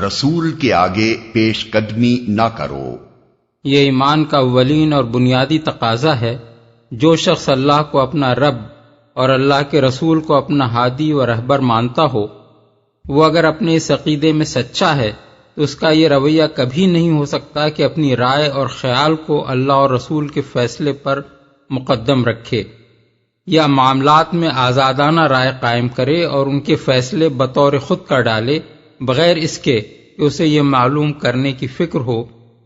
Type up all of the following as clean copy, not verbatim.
رسول کے آگے پیش قدمی نہ کرو۔ یہ ایمان کا اولین اور بنیادی تقاضا ہے۔ جو شخص اللہ کو اپنا رب اور اللہ کے رسول کو اپنا ہادی و رہبر مانتا ہو، وہ اگر اپنے اس عقیدے میں سچا ہے تو اس کا یہ رویہ کبھی نہیں ہو سکتا کہ اپنی رائے اور خیال کو اللہ اور رسول کے فیصلے پر مقدم رکھے، یا معاملات میں آزادانہ رائے قائم کرے اور ان کے فیصلے بطور خود کر ڈالے، بغیر اس کے کہ اسے یہ معلوم کرنے کی فکر ہو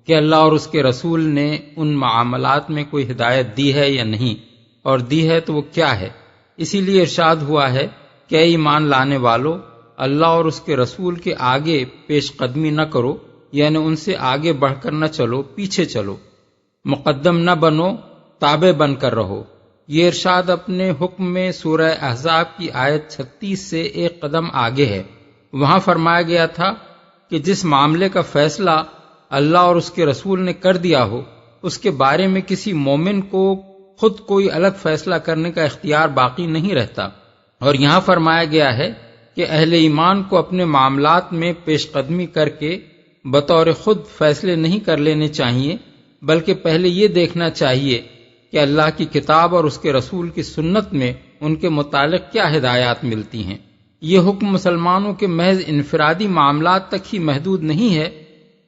کہ اللہ اور اس کے رسول نے ان معاملات میں کوئی ہدایت دی ہے یا نہیں، اور دی ہے تو وہ کیا ہے۔ اسی لیے ارشاد ہوا ہے کہ اے ایمان لانے والو، اللہ اور اس کے رسول کے آگے پیش قدمی نہ کرو، یعنی ان سے آگے بڑھ کر نہ چلو، پیچھے چلو، مقدم نہ بنو، تابع بن کر رہو۔ یہ ارشاد اپنے حکم میں سورہ احزاب کی آیت 36 سے ایک قدم آگے ہے۔ وہاں فرمایا گیا تھا کہ جس معاملے کا فیصلہ اللہ اور اس کے رسول نے کر دیا ہو، اس کے بارے میں کسی مومن کو خود کوئی الگ فیصلہ کرنے کا اختیار باقی نہیں رہتا۔ اور یہاں فرمایا گیا ہے کہ اہل ایمان کو اپنے معاملات میں پیش قدمی کر کے بطور خود فیصلے نہیں کر لینے چاہیے، بلکہ پہلے یہ دیکھنا چاہیے کہ اللہ کی کتاب اور اس کے رسول کی سنت میں ان کے متعلق کیا ہدایات ملتی ہیں۔ یہ حکم مسلمانوں کے محض انفرادی معاملات تک ہی محدود نہیں ہے،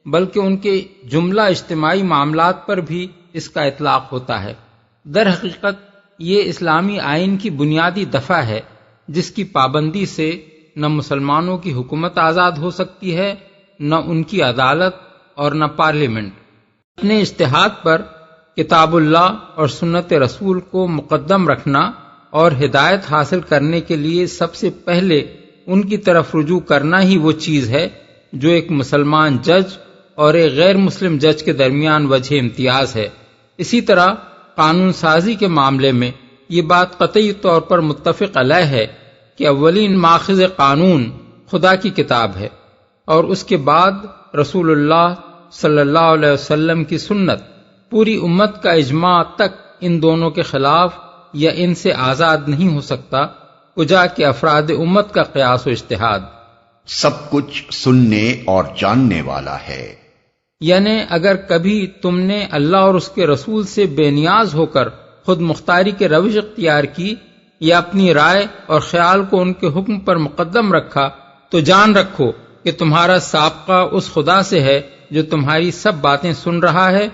بلکہ ان کے جملہ اجتماعی معاملات پر بھی اس کا اطلاق ہوتا ہے۔ در حقیقت یہ اسلامی آئین کی بنیادی دفعہ ہے، جس کی پابندی سے نہ مسلمانوں کی حکومت آزاد ہو سکتی ہے، نہ ان کی عدالت اور نہ پارلیمنٹ۔ اپنے اجتہاد پر کتاب اللہ اور سنت رسول کو مقدم رکھنا اور ہدایت حاصل کرنے کے لیے سب سے پہلے ان کی طرف رجوع کرنا ہی وہ چیز ہے جو ایک مسلمان جج اور ایک غیر مسلم جج کے درمیان وجہ امتیاز ہے۔ اسی طرح قانون سازی کے معاملے میں یہ بات قطعی طور پر متفق علیہ ہے کہ اولین ماخذ قانون خدا کی کتاب ہے، اور اس کے بعد رسول اللہ صلی اللہ علیہ وسلم کی سنت۔ پوری امت کا اجماع تک ان دونوں کے خلاف یا ان سے آزاد نہیں ہو سکتا، کجا کہ افراد امت کا قیاس و اجتہاد سب کچھ سننے اور جاننے والا ہے۔ یعنی اگر کبھی تم نے اللہ اور اس کے رسول سے بے نیاز ہو کر خود مختاری کے روش اختیار کی یا اپنی رائے اور خیال کو ان کے حکم پر مقدم رکھا، تو جان رکھو کہ تمہارا سابقہ اس خدا سے ہے جو تمہاری سب باتیں سن رہا ہے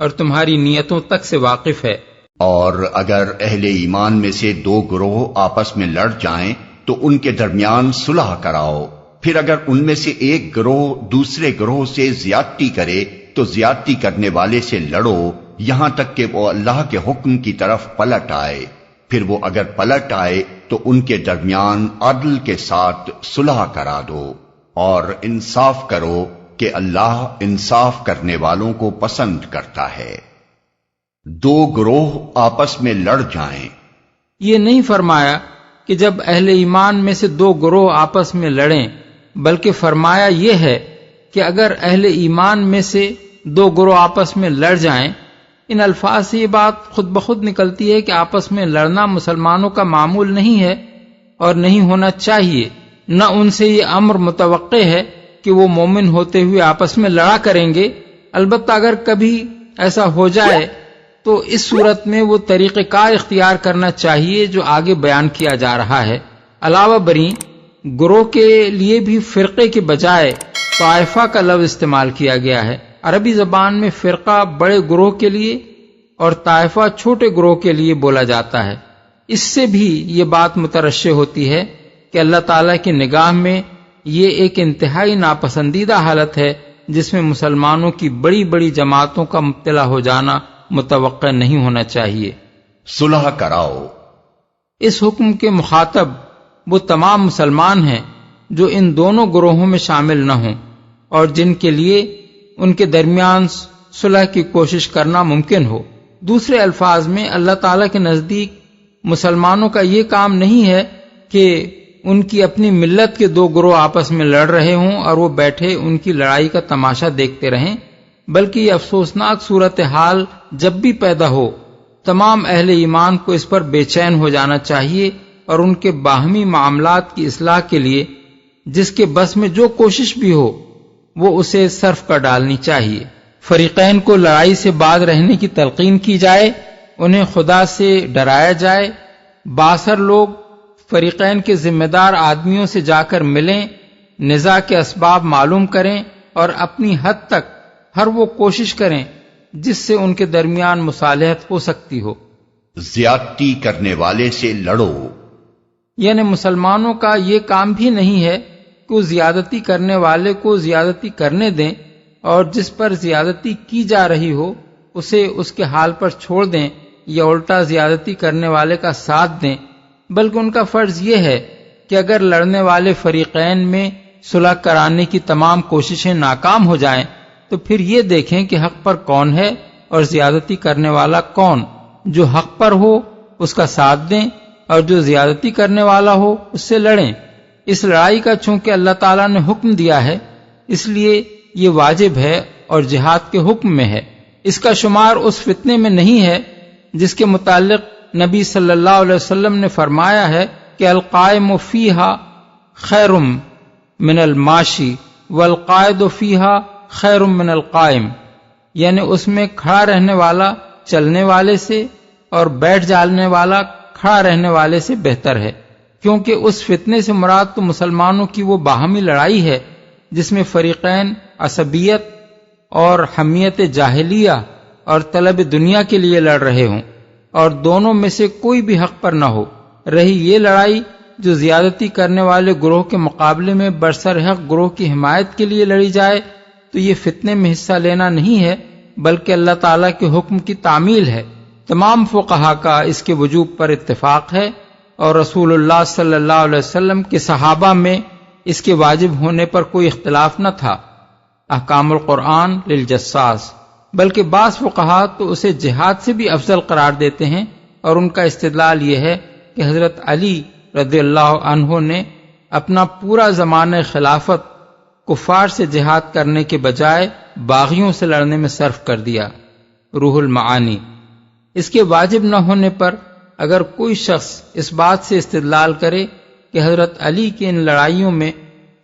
اور تمہاری نیتوں تک سے واقف ہے۔ اور اگر اہل ایمان میں سے دو گروہ آپس میں لڑ جائیں تو ان کے درمیان صلح کراؤ، پھر اگر ان میں سے ایک گروہ دوسرے گروہ سے زیادتی کرے تو زیادتی کرنے والے سے لڑو یہاں تک کہ وہ اللہ کے حکم کی طرف پلٹ آئے، پھر وہ اگر پلٹ آئے تو ان کے درمیان عدل کے ساتھ صلح کرا دو، اور انصاف کرو کہ اللہ انصاف کرنے والوں کو پسند کرتا ہے۔ دو گروہ آپس میں لڑ جائیں، یہ نہیں فرمایا کہ جب اہل ایمان میں سے دو گروہ آپس میں لڑیں، بلکہ فرمایا یہ ہے کہ اگر اہل ایمان میں سے دو گروہ آپس میں لڑ جائیں۔ ان الفاظ سے یہ بات خود بخود نکلتی ہے کہ آپس میں لڑنا مسلمانوں کا معمول نہیں ہے اور نہیں ہونا چاہیے، نہ ان سے یہ امر متوقع ہے کہ وہ مومن ہوتے ہوئے آپس میں لڑا کریں گے۔ البتہ اگر کبھی ایسا ہو جائے تو اس صورت میں وہ طریقہ کار اختیار کرنا چاہیے جو آگے بیان کیا جا رہا ہے۔ علاوہ بری گروہ کے لیے بھی فرقے کے بجائے طائفہ کا لفظ استعمال کیا گیا ہے۔ عربی زبان میں فرقہ بڑے گروہ کے لیے اور طائفہ چھوٹے گروہ کے لیے بولا جاتا ہے۔ اس سے بھی یہ بات مترشح ہوتی ہے کہ اللہ تعالیٰ کی نگاہ میں یہ ایک انتہائی ناپسندیدہ حالت ہے جس میں مسلمانوں کی بڑی بڑی جماعتوں کا مبتلا ہو جانا متوقع نہیں ہونا چاہیے۔ صلح کراؤ، اس حکم کے مخاطب وہ تمام مسلمان ہیں جو ان دونوں گروہوں میں شامل نہ ہوں اور جن کے لیے ان کے درمیان صلح کی کوشش کرنا ممکن ہو۔ دوسرے الفاظ میں اللہ تعالیٰ کے نزدیک مسلمانوں کا یہ کام نہیں ہے کہ ان کی اپنی ملت کے دو گروہ آپس میں لڑ رہے ہوں اور وہ بیٹھے ان کی لڑائی کا تماشا دیکھتے رہیں، بلکہ یہ افسوسناک صورتحال جب بھی پیدا ہو تمام اہل ایمان کو اس پر بے چین ہو جانا چاہیے اور ان کے باہمی معاملات کی اصلاح کے لیے جس کے بس میں جو کوشش بھی ہو وہ اسے صرف کر ڈالنی چاہیے۔ فریقین کو لڑائی سے باز رہنے کی تلقین کی جائے، انہیں خدا سے ڈرایا جائے۔ باثر لوگ فریقین کے ذمہ دار آدمیوں سے جا کر ملیں، نزاع کے اسباب معلوم کریں اور اپنی حد تک ہر وہ کوشش کریں جس سے ان کے درمیان مصالحت ہو سکتی ہو۔ زیادتی کرنے والے سے لڑو، یعنی مسلمانوں کا یہ کام بھی نہیں ہے کہ وہ زیادتی کرنے والے کو زیادتی کرنے دیں اور جس پر زیادتی کی جا رہی ہو اسے اس کے حال پر چھوڑ دیں یا الٹا زیادتی کرنے والے کا ساتھ دیں، بلکہ ان کا فرض یہ ہے کہ اگر لڑنے والے فریقین میں صلح کرانے کی تمام کوششیں ناکام ہو جائیں تو پھر یہ دیکھیں کہ حق پر کون ہے اور زیادتی کرنے والا کون۔ جو حق پر ہو اس کا ساتھ دیں اور جو زیادتی کرنے والا ہو اس سے لڑیں۔ اس لڑائی کا چونکہ اللہ تعالیٰ نے حکم دیا ہے اس لیے یہ واجب ہے اور جہاد کے حکم میں ہے۔ اس کا شمار اس فتنے میں نہیں ہے جس کے متعلق نبی صلی اللہ علیہ وسلم نے فرمایا ہے کہ القائم فیہا خیر من الماشی والقائد فیہا خیر من القائم، یعنی اس میں کھڑا رہنے والا چلنے والے سے اور بیٹھ جانے والا کھڑا رہنے والے سے بہتر ہے، کیونکہ اس فتنے سے مراد تو مسلمانوں کی وہ باہمی لڑائی ہے جس میں فریقین عصبیت اور حمیت جاہلیہ اور طلب دنیا کے لیے لڑ رہے ہوں اور دونوں میں سے کوئی بھی حق پر نہ ہو۔ رہی یہ لڑائی جو زیادتی کرنے والے گروہ کے مقابلے میں برسر حق گروہ کی حمایت کے لیے لڑی جائے تو یہ فتنے میں حصہ لینا نہیں ہے بلکہ اللہ تعالیٰ کے حکم کی تعمیل ہے۔ تمام فقہا کا اس کے وجوب پر اتفاق ہے اور رسول اللہ صلی اللہ علیہ وسلم کے صحابہ میں اس کے واجب ہونے پر کوئی اختلاف نہ تھا۔ احکام القرآن للجساس، بلکہ بعض فقہا تو اسے جہاد سے بھی افضل قرار دیتے ہیں اور ان کا استدلال یہ ہے کہ حضرت علی رضی اللہ عنہ نے اپنا پورا زمانہ خلافت کفار سے جہاد کرنے کے بجائے باغیوں سے لڑنے میں صرف کر دیا۔ روح المعانی۔ اس کے واجب نہ ہونے پر اگر کوئی شخص اس بات سے استدلال کرے کہ حضرت علی کی ان لڑائیوں میں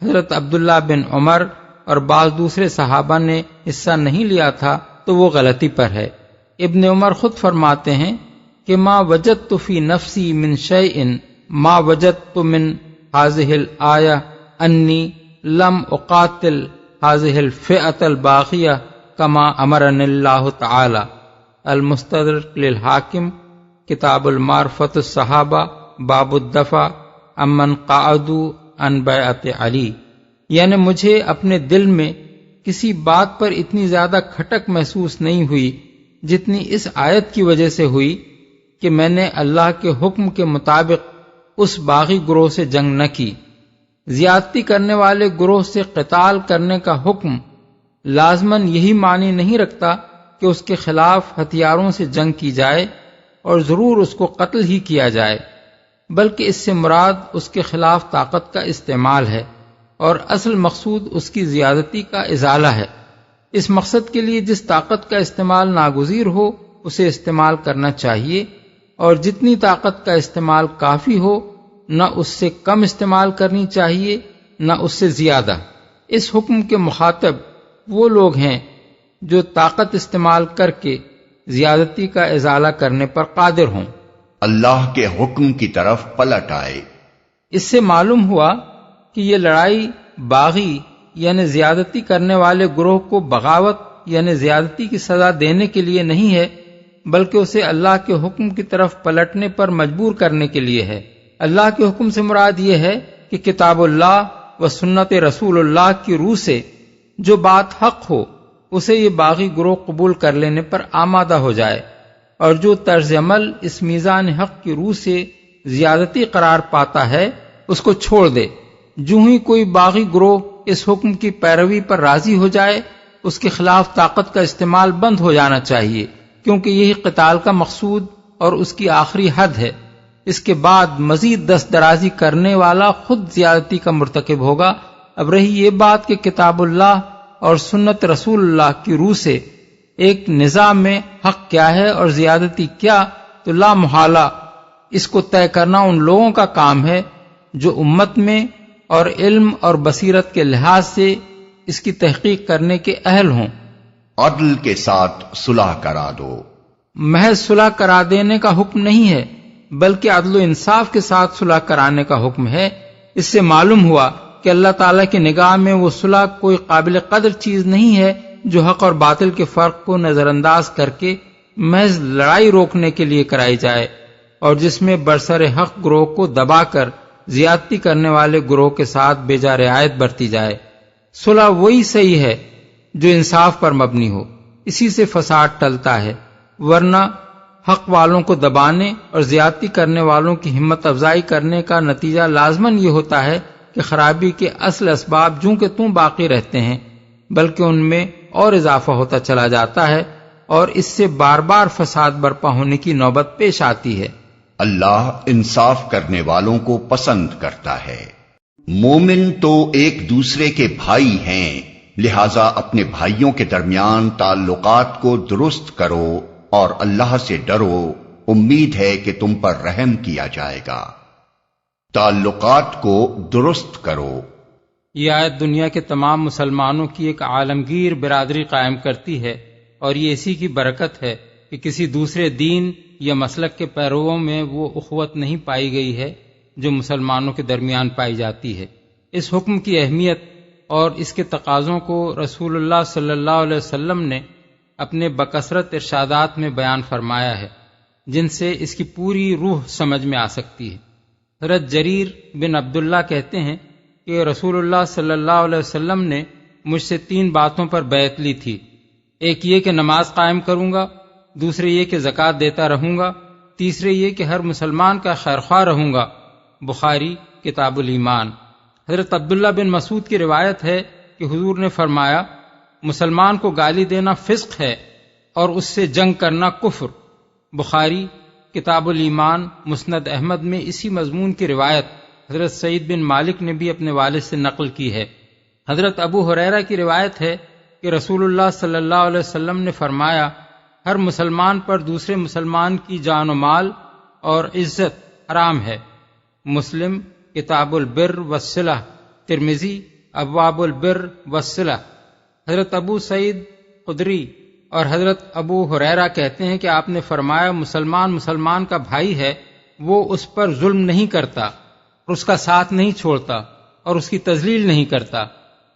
حضرت عبداللہ بن عمر اور بعض دوسرے صحابہ نے حصہ نہیں لیا تھا تو وہ غلطی پر ہے۔ ابن عمر خود فرماتے ہیں کہ ما وجدت فی نفسی من شیء ما وجدت من هذه الآیہ انی لم اقاتل هذه الفئة الباغیہ کما امرنی اللہ تعالی۔ المستدرک للحاکم، کتاب المعرفت الصحابہ، باب الدفع امن قعدوا عن بیعت علی۔ یعنی مجھے اپنے دل میں کسی بات پر اتنی زیادہ کھٹک محسوس نہیں ہوئی جتنی اس آیت کی وجہ سے ہوئی کہ میں نے اللہ کے حکم کے مطابق اس باغی گروہ سے جنگ نہ کی۔ زیادتی کرنے والے گروہ سے قتال کرنے کا حکم لازماً یہی معنی نہیں رکھتا کہ اس کے خلاف ہتھیاروں سے جنگ کی جائے اور ضرور اس کو قتل ہی کیا جائے، بلکہ اس سے مراد اس کے خلاف طاقت کا استعمال ہے اور اصل مقصود اس کی زیادتی کا ازالہ ہے۔ اس مقصد کے لیے جس طاقت کا استعمال ناگزیر ہو اسے استعمال کرنا چاہیے، اور جتنی طاقت کا استعمال کافی ہو نہ اس سے کم استعمال کرنی چاہیے نہ اس سے زیادہ۔ اس حکم کے مخاطب وہ لوگ ہیں جو طاقت استعمال کر کے زیادتی کا ازالہ کرنے پر قادر ہوں۔ اللہ کے حکم کی طرف پلٹ آئے۔ اس سے معلوم ہوا کہ یہ لڑائی باغی یعنی زیادتی کرنے والے گروہ کو بغاوت یعنی زیادتی کی سزا دینے کے لیے نہیں ہے، بلکہ اسے اللہ کے حکم کی طرف پلٹنے پر مجبور کرنے کے لیے ہے۔ اللہ کے حکم سے مراد یہ ہے کہ کتاب اللہ و سنت رسول اللہ کی روح سے جو بات حق ہو اسے یہ باغی گروہ قبول کر لینے پر آمادہ ہو جائے، اور جو طرز عمل اس میزان حق کی روح سے زیادتی قرار پاتا ہے اس کو چھوڑ دے۔ جو ہی کوئی باغی گروہ اس حکم کی پیروی پر راضی ہو جائے اس کے خلاف طاقت کا استعمال بند ہو جانا چاہیے، کیونکہ یہی قتال کا مقصود اور اس کی آخری حد ہے۔ اس کے بعد مزید دست درازی کرنے والا خود زیادتی کا مرتکب ہوگا۔ اب رہی یہ بات کہ کتاب اللہ اور سنت رسول اللہ کی روح سے ایک نظام میں حق کیا ہے اور زیادتی کیا، تو لا محالہ اس کو طے کرنا ان لوگوں کا کام ہے جو امت میں اور علم اور بصیرت کے لحاظ سے اس کی تحقیق کرنے کے اہل ہوں۔ عدل کے ساتھ صلح کرا دو۔ محض صلح کرا دینے کا حکم نہیں ہے، بلکہ عدل و انصاف کے ساتھ صلح کرانے کا حکم ہے۔ اس سے معلوم ہوا کہ اللہ تعالیٰ کی نگاہ میں وہ صلح کوئی قابل قدر چیز نہیں ہے جو حق اور باطل کے فرق کو نظر انداز کر کے محض لڑائی روکنے کے لیے کرائی جائے، اور جس میں برسر حق گروہ کو دبا کر زیادتی کرنے والے گروہ کے ساتھ بے جا رعایت برتی جائے۔ صلح وہی صحیح ہے جو انصاف پر مبنی ہو، اسی سے فساد ٹلتا ہے، ورنہ حق والوں کو دبانے اور زیادتی کرنے والوں کی ہمت افزائی کرنے کا نتیجہ لازماً یہ ہوتا ہے کہ خرابی کے اصل اسباب جوں کہ توں باقی رہتے ہیں، بلکہ ان میں اور اضافہ ہوتا چلا جاتا ہے، اور اس سے بار بار فساد برپا ہونے کی نوبت پیش آتی ہے۔ اللہ انصاف کرنے والوں کو پسند کرتا ہے۔ مومن تو ایک دوسرے کے بھائی ہیں، لہذا اپنے بھائیوں کے درمیان تعلقات کو درست کرو اور اللہ سے ڈرو، امید ہے کہ تم پر رحم کیا جائے گا۔ تعلقات کو درست کرو۔ یہ آیت دنیا کے تمام مسلمانوں کی ایک عالمگیر برادری قائم کرتی ہے، اور یہ اسی کی برکت ہے کہ کسی دوسرے دین یا مسلک کے پیرووں میں وہ اخوت نہیں پائی گئی ہے جو مسلمانوں کے درمیان پائی جاتی ہے۔ اس حکم کی اہمیت اور اس کے تقاضوں کو رسول اللہ صلی اللہ علیہ وسلم نے اپنے بکثرت ارشادات میں بیان فرمایا ہے، جن سے اس کی پوری روح سمجھ میں آ سکتی ہے۔ حضرت جریر بن عبداللہ کہتے ہیں کہ رسول اللہ صلی اللہ علیہ وسلم نے مجھ سے 3 باتوں پر بیعت لی تھی، ایک یہ کہ نماز قائم کروں گا، دوسرے یہ کہ زکوٰۃ دیتا رہوں گا، تیسرے یہ کہ ہر مسلمان کا خیرخواہ رہوں گا۔ بخاری کتاب الایمان۔ حضرت عبداللہ بن مسعود کی روایت ہے کہ حضور نے فرمایا، مسلمان کو گالی دینا فسق ہے اور اس سے جنگ کرنا کفر۔ بخاری کتاب الایمان۔ مسند احمد میں اسی مضمون کی روایت حضرت سعید بن مالک نے بھی اپنے والد سے نقل کی ہے۔ حضرت ابو ہریرہ کی روایت ہے کہ رسول اللہ صلی اللہ علیہ وسلم نے فرمایا، ہر مسلمان پر دوسرے مسلمان کی جان و مال اور عزت حرام ہے۔ مسلم کتاب البر والصلہ، ترمذی ابواب البر والصلہ۔ حضرت ابو سعید خدری اور حضرت ابو ہریرہ کہتے ہیں کہ آپ نے فرمایا، مسلمان کا بھائی ہے، وہ اس پر ظلم نہیں کرتا اور اس کا ساتھ نہیں چھوڑتا اور اس کی تذلیل نہیں کرتا۔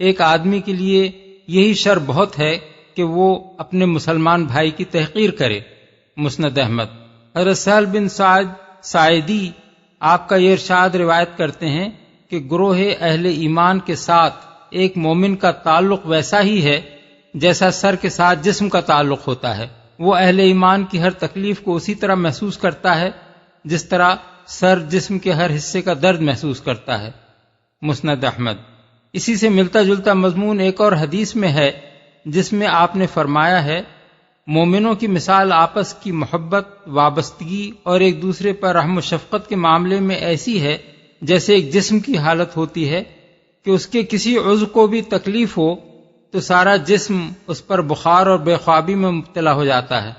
ایک آدمی کے لیے یہی شر بہت ہے کہ وہ اپنے مسلمان بھائی کی تحقیر کرے۔ مسند احمد۔ حضرت سہل بن سعد ساعدی آپ کا یہ ارشاد روایت کرتے ہیں کہ گروہ اہل ایمان کے ساتھ ایک مومن کا تعلق ویسا ہی ہے جیسا سر کے ساتھ جسم کا تعلق ہوتا ہے۔ وہ اہل ایمان کی ہر تکلیف کو اسی طرح محسوس کرتا ہے جس طرح سر جسم کے ہر حصے کا درد محسوس کرتا ہے۔ مسند احمد۔ اسی سے ملتا جلتا مضمون ایک اور حدیث میں ہے جس میں آپ نے فرمایا ہے، مومنوں کی مثال آپس کی محبت، وابستگی اور ایک دوسرے پر رحم و شفقت کے معاملے میں ایسی ہے جیسے ایک جسم کی حالت ہوتی ہے کہ اس کے کسی عضو کو بھی تکلیف ہو تو سارا جسم اس پر بخار اور بے خوابی میں مبتلا ہو جاتا ہے۔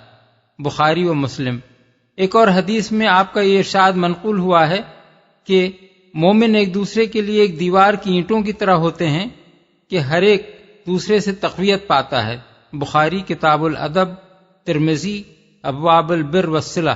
بخاری و مسلم۔ ایک اور حدیث میں آپ کا یہ ارشاد منقول ہوا ہے کہ مومن ایک دوسرے کے لیے ایک دیوار کی اینٹوں کی طرح ہوتے ہیں کہ ہر ایک دوسرے سے تقویت پاتا ہے۔ بخاری کتاب الادب، ترمذی ابواب البر والصلہ۔